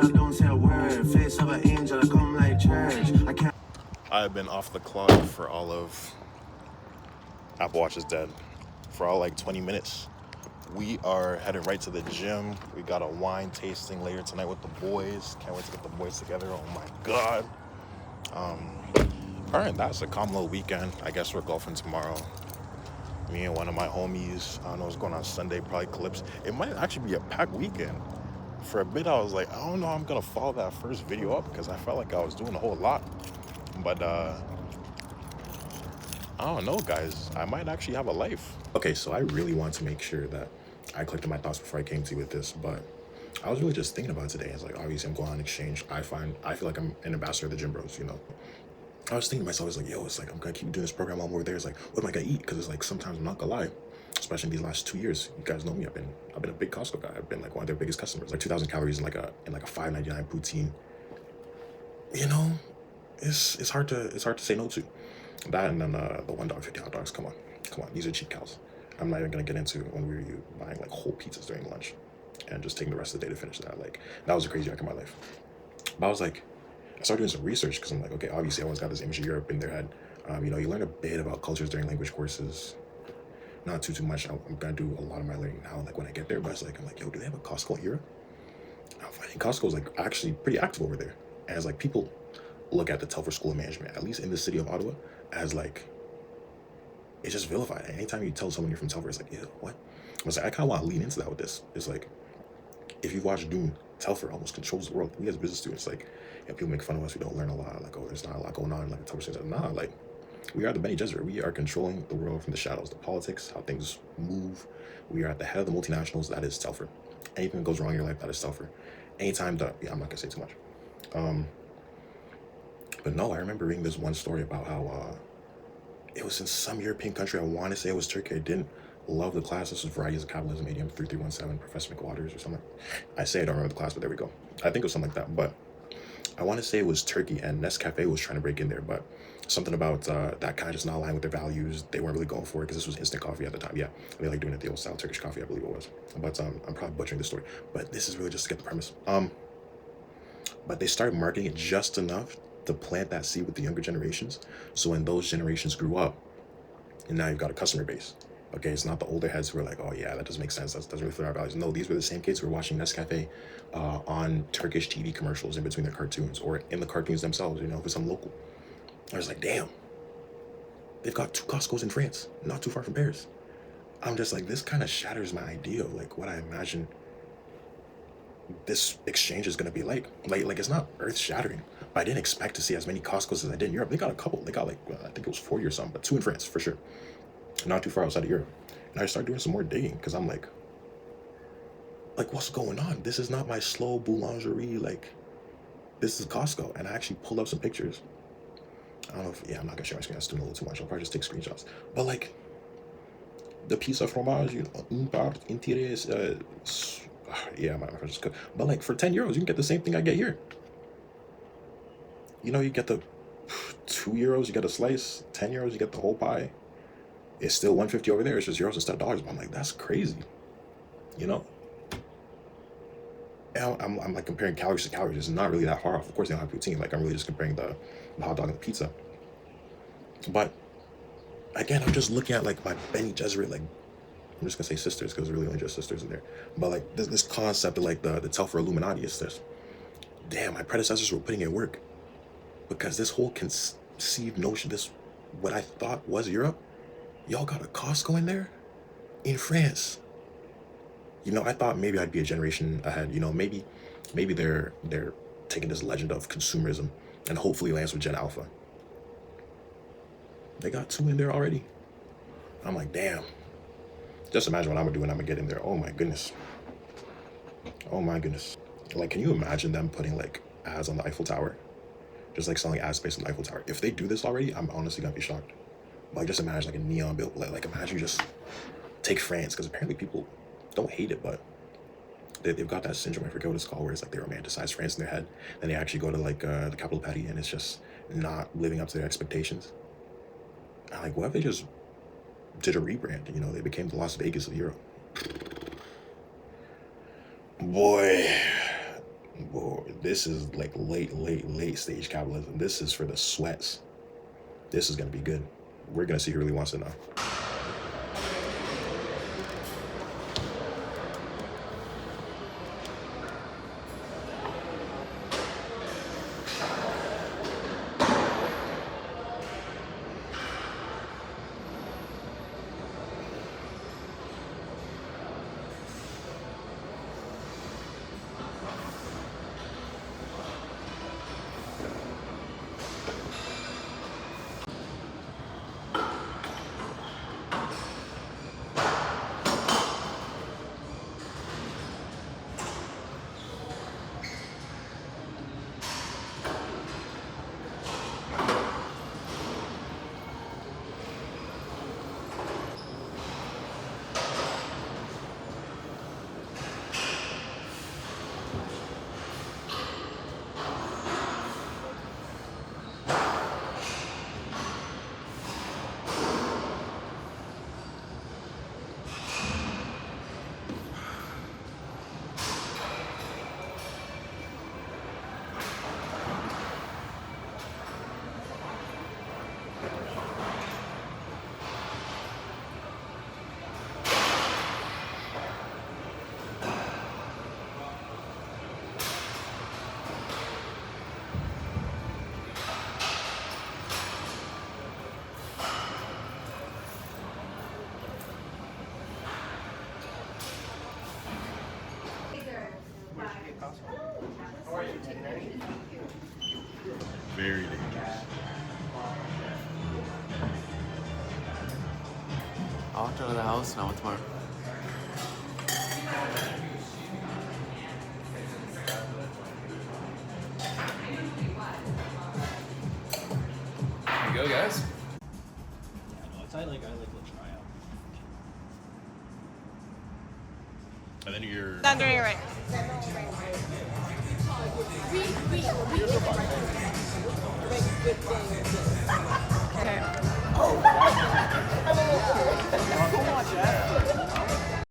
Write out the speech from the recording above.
girl don't say a word. Face of an angel, I come like church. I can't. I've been off the clock for all of Apple Watch is dead for all like 20 minutes. We are headed right to the gym. We got a wine tasting later tonight with the boys. Can't wait to get the boys together. Oh my god. All right, that's a calm little weekend. I guess we're golfing tomorrow. Me and one of my homies. I don't know what's going on Sunday. Probably clips. It might actually be a packed weekend. For a bit, I was like, I don't know. I'm gonna follow that first video up because I felt like I was doing a whole lot. But I don't know, guys. I might actually have a life. Okay, so I really want to make sure that I collected my thoughts before I came to you with this, but I was really just thinking about it today. It's like, obviously, I'm going on exchange. I feel like I'm an ambassador of the Gym Bros, you know? I was thinking to myself, it's like, yo, it's like, I'm gonna keep doing this program while I'm over there. It's like, what am I gonna eat? Because it's like, sometimes I'm not gonna lie, especially in these last 2 years. You guys know me. I've been a big Costco guy. I've been like one of their biggest customers. Like 2,000 calories in like a $5.99 poutine. You know, it's hard to say no to. That and then the $1.50 hot dogs. Come on. These are cheap cows. I'm not even gonna get into when we were buying like whole pizzas during lunch, and just taking the rest of the day to finish that. Like that was a crazy arc in my life. But I was like, I started doing some research because I'm like, okay, obviously everyone's got this image of Europe in their head. You know, you learn a bit about cultures during language courses. Not too much. I'm gonna do a lot of my learning now, like when I get there. But it's like, I'm like, yo, do they have a Costco in Europe? I'm finding Costco is like actually pretty active over there, and it's like people look at the Telford School of Management, at least in the city of Ottawa, as like, it's just vilified. Anytime you tell someone you're from Telford, it's like, yeah, what? I was like, I kind of want to lean into that with this. It's like, if you've watched Dune, Telford almost controls the world. We as business students, like, yeah, people make fun of us. We don't learn a lot. Like, oh, there's not a lot going on. Like, Telford says, nah, like, we are the Bene Gesserit. We are controlling the world from the shadows, the politics, how things move. We are at the head of the multinationals. That is Telford. Anything that goes wrong in your life, that is Telford. Anytime that, yeah, I'm not gonna say too much. But no, I remember reading this one story about how it was in some European country. I want to say it was Turkey. I didn't love the class. This was Varieties of Capitalism, ADM 3317, Professor McWaters or something. I say I don't remember the class, but there we go. I think it was something like that. But I want to say it was Turkey, and Nescafe was trying to break in there, but something about that kind of just not aligned with their values. They weren't really going for it because this was instant coffee at the time. Yeah, they like doing it the old style Turkish coffee, I believe it was. But I'm probably butchering the story. But this is really just to get the premise. But they started marketing it just enough to plant that seed with the younger generations. So when those generations grew up, and now you've got a customer base. Okay, it's not the older heads who are like, oh yeah, that doesn't make sense. That doesn't really fit our values. No, these were the same kids who were watching Nescafe on Turkish TV commercials in between their cartoons or in the cartoons themselves, you know, for some local. I was like, damn, they've got 2 Costco's in France, not too far from Paris. I'm just like, this kind of shatters my idea of like what I imagine this exchange is gonna be like it's not earth shattering, but I didn't expect to see as many Costco's as I did in Europe. They got a couple. They got like I think it was 40 or something, but 2 in France for sure, not too far outside of Europe. And I started doing some more digging because I'm like what's going on? This is not my slow boulangerie. Like this is Costco, and I actually pulled up some pictures. I don't know if I'm not gonna share my screen. That's doing a little too much. I'll probably just take screenshots. But like the piece of fromage, you know, une part intéresse. Yeah, my friend just cooked. But like for 10 euros, you can get the same thing I get here. You know, you get the 2 euros, you get a slice. 10 euros, you get the whole pie. It's still 150 over there. It's just euros instead of dollars. But I'm like, that's crazy. You know? And I'm like comparing calories to calories. It's not really that far off. Of course, they don't have poutine. Like I'm really just comparing the hot dog and the pizza. But again, I'm just looking at like my Bene Gesserit, like I'm just gonna say sisters because there's really only just sisters in there. But like this concept of like the Telfer Illuminati is this. Damn, my predecessors were putting in work. Because this whole conceived notion, this what I thought was Europe, y'all got a Costco in there? In France. You know, I thought maybe I'd be a generation ahead. You know, maybe they're taking this legend of consumerism and hopefully lands with Gen Alpha. They got 2 in there already. I'm like, damn. Just imagine what I'm gonna do when I'm gonna get in there. Oh my goodness. Oh my goodness. Like, can you imagine them putting like ads on the Eiffel Tower? Just like selling ad space on the Eiffel Tower. If they do this already, I'm honestly gonna be shocked. Like just imagine like a neon bill. Like imagine you just take France, because apparently people don't hate it, but they've got that syndrome. I forget what it's called, where it's like they romanticize France in their head, and they actually go to like the capital Paris, and it's just not living up to their expectations. And like, what if they just did a rebrand? You know, they became the Las Vegas of Europe. Boy, This is like late stage capitalism. This is for the sweats. This is gonna be good. We're gonna see who really wants to know. Very dangerous. I walked out of the house and I went tomorrow. Here you go, guys. Yeah, no, it's I like the tryout. And then you're. Not doing it right. We make good things.